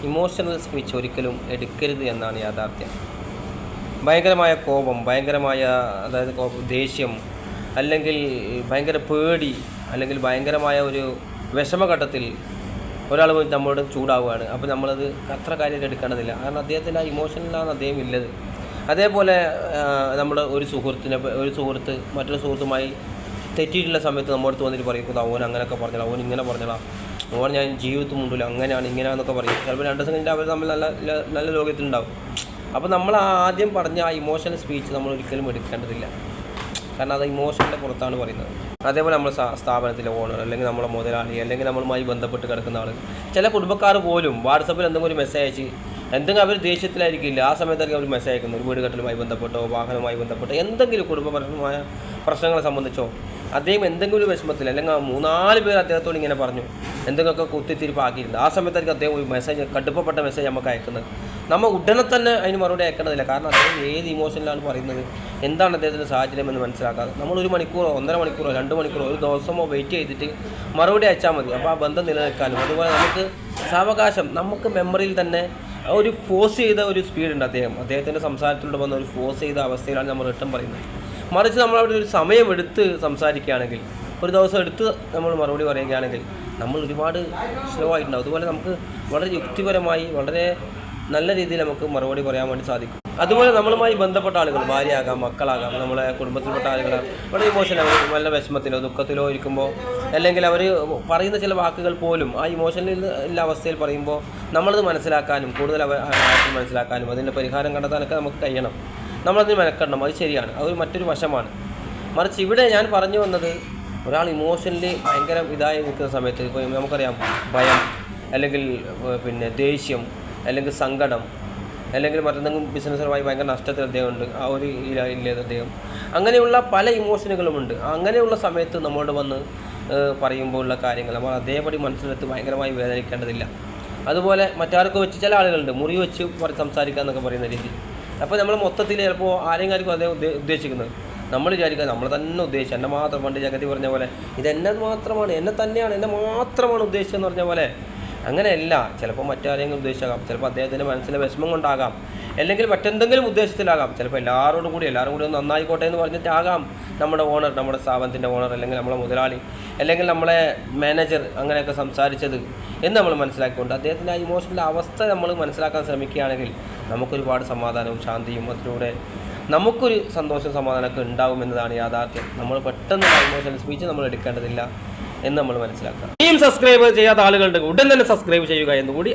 Emotional speech ഒരിക്കലും എടുക്കരുത് എന്നാണ് യാഥാർത്ഥ്യം. ഭയങ്കരമായ കോപം, ഭയങ്കരമായ ദേഷ്യം, അല്ലെങ്കിൽ ഭയങ്കര പേടി, അല്ലെങ്കിൽ ഭയങ്കരമായ ഒരു വിഷമഘട്ടത്തിൽ ഒരാൾ നമ്മളോട് ചൂടാവുകയാണ്. അപ്പോൾ നമ്മളത് അത്ര കാര്യമായിട്ട് എടുക്കേണ്ടതില്ല. കാരണം അദ്ദേഹത്തിൻ്റെ ആ ഇമോഷനിലാണ് അദ്ദേഹം ഇല്ലത്. അതേപോലെ നമ്മുടെ ഒരു സുഹൃത്ത് മറ്റൊരു സുഹൃത്തുമായി തെറ്റിയിട്ടുള്ള സമയത്ത് നമ്മുടെ തോന്നിയിട്ട് പറയും, ഓൻ അങ്ങനെയൊക്കെ പറഞ്ഞോളാം, ഓൻ ഇങ്ങനെ പറഞ്ഞോളാം, ഓൻ ഞാൻ ജീവിതത്തിൽ മുണ്ടില്ല, അങ്ങനെയാണ് ഇങ്ങനെയാണെന്നൊക്കെ പറയും. ചിലപ്പോൾ 2 ദിവസം കഴിഞ്ഞാൽ അവർ തമ്മിൽ നല്ല ലോകത്തിലുണ്ടാവും. അപ്പോൾ നമ്മൾ ആദ്യം പറഞ്ഞ ആ ഇമോഷണൽ സ്പീച്ച് നമ്മൾ ഒരിക്കലും എടുക്കേണ്ടതില്ല. കാരണം അത് ഇമോഷൻ്റെ പുറത്താണ് പറയുന്നത്. അതേപോലെ നമ്മൾ സ്ഥാപനത്തിലെ ഓണർ, അല്ലെങ്കിൽ നമ്മളെ മുതലാളി, അല്ലെങ്കിൽ നമ്മളുമായി ബന്ധപ്പെട്ട് കിടക്കുന്ന ആൾ, ചില കുടുംബക്കാർ പോലും വാട്സപ്പിൽ എന്തെങ്കിലും ഒരു മെസ്സേജ് അയച്ച് എന്തെങ്കിലും അവർ ദേഷ്യത്തിലായിരിക്കില്ല, ആ സമയത്തായിരിക്കും അവർ മെസ്സേജ് അയക്കുന്നത്. ഒരു വീട് കെട്ടലുമായി ബന്ധപ്പെട്ടോ വാഹനവുമായി ബന്ധപ്പെട്ടോ എന്തെങ്കിലും കുടുംബപരമായ പ്രശ്നങ്ങളെ സംബന്ധിച്ചോ അദ്ദേഹം എന്തെങ്കിലും ഒരു വിഷമത്തിൽ, അല്ലെങ്കിൽ 3-4 പേർ അദ്ദേഹത്തോട് ഇങ്ങനെ പറഞ്ഞു, എന്തെങ്കിലുമൊക്കെ കുത്തിത്തിരിപ്പാക്കിയിട്ടുണ്ട്. ആ സമയത്തായിരിക്കും അദ്ദേഹം ഒരു മെസ്സേജ്, കടുപ്പപ്പെട്ട മെസ്സേജ് നമുക്ക് അയക്കുന്നത്. നമ്മൾ ഉടനെ തന്നെ അതിന് മറുപടി അയക്കേണ്ടതില്ല. കാരണം അദ്ദേഹം ഏത് ഇമോഷനിലാണ് പറയുന്നത്, എന്താണ് അദ്ദേഹത്തിൻ്റെ സാഹചര്യം എന്ന് മനസ്സിലാക്കാതെ നമ്മൾ 1 മണിക്കൂറോ 1.5 മണിക്കൂറോ 2 മണിക്കൂറോ ഒരു ദിവസമോ വെയിറ്റ് ചെയ്തിട്ട് മറുപടി അയച്ചാൽ മതി. അപ്പോൾ ആ ബന്ധം നിലനിൽക്കാനും, അതുപോലെ നമുക്ക് സാവകാശം, നമുക്ക് മെമ്മറിയിൽ തന്നെ ഒരു ഫോഴ്സ് ചെയ്ത ഒരു സ്പീഡുണ്ട്. അദ്ദേഹത്തിൻ്റെ സംസാരത്തിലൂടെ വന്ന ഒരു ഫോഴ്സ് ചെയ്ത അവസ്ഥയിലാണ് നമ്മൾ റിട്ടേൺ പറയുന്നത്. മറിച്ച് നമ്മളവിടെ ഒരു സമയമെടുത്ത് സംസാരിക്കുകയാണെങ്കിൽ, ഒരു ദിവസം എടുത്ത് നമ്മൾ മറുപടി പറയുകയാണെങ്കിൽ നമ്മൾ ഒരുപാട് സ്ലോ ആയിട്ടുണ്ടാവും. അതുപോലെ നമുക്ക് വളരെ യുക്തിപരമായി വളരെ നല്ല രീതിയിൽ നമുക്ക് മറുപടി പറയാൻ വേണ്ടി സാധിക്കും. അതുപോലെ നമ്മളുമായി ബന്ധപ്പെട്ട ആളുകൾ, ഭാര്യയാകാം, മക്കളാകാം, നമ്മളെ കുടുംബത്തിൽപ്പെട്ട ആളുകൾ വളരെ ഇമോഷനൽ, നല്ല വിഷമത്തിലോ ദുഃഖത്തിലോ ഇരിക്കുമ്പോൾ, അല്ലെങ്കിൽ അവർ പറയുന്ന ചില വാക്കുകൾ പോലും ആ ഇമോഷനിൽ ഉള്ള അവസ്ഥയിൽ പറയുമ്പോൾ നമ്മളത് മനസ്സിലാക്കാനും കൂടുതൽ മനസ്സിലാക്കാനും അതിൻ്റെ പരിഹാരം കണ്ടെത്താനൊക്കെ നമുക്ക് കഴിയണം. നമ്മളതിന് മെനക്കെടണം. അത് ശരിയാണ്, അത് മറ്റൊരു വശമാണ്. മറിച്ച് ഇവിടെ ഞാൻ പറഞ്ഞു വന്നത്, ഒരാൾ ഇമോഷണലി ഭയങ്കര ഇതായി നിൽക്കുന്ന സമയത്ത്, ഇപ്പോൾ നമുക്കറിയാം ഭയം, അല്ലെങ്കിൽ ദേഷ്യം, അല്ലെങ്കിൽ സങ്കടം, അല്ലെങ്കിൽ മറ്റെന്തെങ്കിലും ബിസിനസ്സുമായി ഭയങ്കര നഷ്ടത്തിൽ അദ്ദേഹമുണ്ട്, ആ ഒരു ഇല്ലാതെ അദ്ദേഹം, അങ്ങനെയുള്ള പല ഇമോഷനുകളുമുണ്ട്. അങ്ങനെയുള്ള സമയത്ത് നമ്മളോട് വന്ന് പറയുമ്പോഴുള്ള കാര്യങ്ങൾ നമ്മൾ അതേപടി മനസ്സിലെടുത്ത് ഭയങ്കരമായി വേദനിക്കേണ്ടതില്ല. അതുപോലെ മറ്റാർക്കും വെച്ച് ചില ആളുകളുണ്ട് മുറി വെച്ച് സംസാരിക്കുക എന്നൊക്കെ പറയുന്ന രീതി. അപ്പോൾ നമ്മൾ മൊത്തത്തിൽ ചിലപ്പോൾ ആരെങ്കിലും അദ്ദേഹം ഉദ്ദേശിക്കുന്നത്, നമ്മൾ വിചാരിക്കുക നമ്മൾ തന്നെ ഉദ്ദേശിച്ചു, എന്നെ മാത്രം, പണ്ട് ജഗതി പറഞ്ഞ പോലെ ഇതെന്നെ മാത്രമാണ്, എന്നെ തന്നെയാണ്, എന്നെ മാത്രമാണ് ഉദ്ദേശിച്ചതെന്ന് പറഞ്ഞ പോലെ അങ്ങനെയല്ല. ചിലപ്പോൾ മറ്റാരെങ്കിലും ഉദ്ദേശിച്ചാകാം, ചിലപ്പോൾ അദ്ദേഹത്തിൻ്റെ മനസ്സിലെ വിഷമം കൊണ്ടാകാം, അല്ലെങ്കിൽ മറ്റെന്തെങ്കിലും ഉദ്ദേശത്തിലാകാം, ചിലപ്പോൾ എല്ലാവരും കൂടി ഒന്ന് നന്നായിക്കോട്ടെ എന്ന് പറഞ്ഞിട്ടാകാം നമ്മുടെ ഓണർ, നമ്മുടെ സ്ഥാപനത്തിൻ്റെ ഓണർ, അല്ലെങ്കിൽ നമ്മളെ മുതലാളി, അല്ലെങ്കിൽ നമ്മളെ മാനേജർ അങ്ങനെയൊക്കെ സംസാരിച്ചത് എന്ന് നമ്മൾ മനസ്സിലാക്കിക്കൊണ്ട് അദ്ദേഹത്തിൻ്റെ ആ ഇമോഷണൽ അവസ്ഥ നമ്മൾ മനസ്സിലാക്കാൻ ശ്രമിക്കുകയാണെങ്കിൽ നമുക്കൊരുപാട് സമാധാനവും ശാന്തിയും അതിലൂടെ നമുക്കൊരു സന്തോഷം സമാധാനമൊക്കെ ഉണ്ടാകുമെന്നതാണ് യാഥാർത്ഥ്യം. നമ്മൾ പെട്ടെന്ന് ഇമോഷണൽ സ്പീച്ച് നമ്മൾ എടുക്കേണ്ടതില്ല എന്ന് നമ്മൾ മനസ്സിലാക്കുക. ഇനിയും സബ്സ്ക്രൈബ് ചെയ്യാത്ത ആളുകളുടെ ഉടൻ തന്നെ സബ്സ്ക്രൈബ് ചെയ്യുക എന്നുകൂടി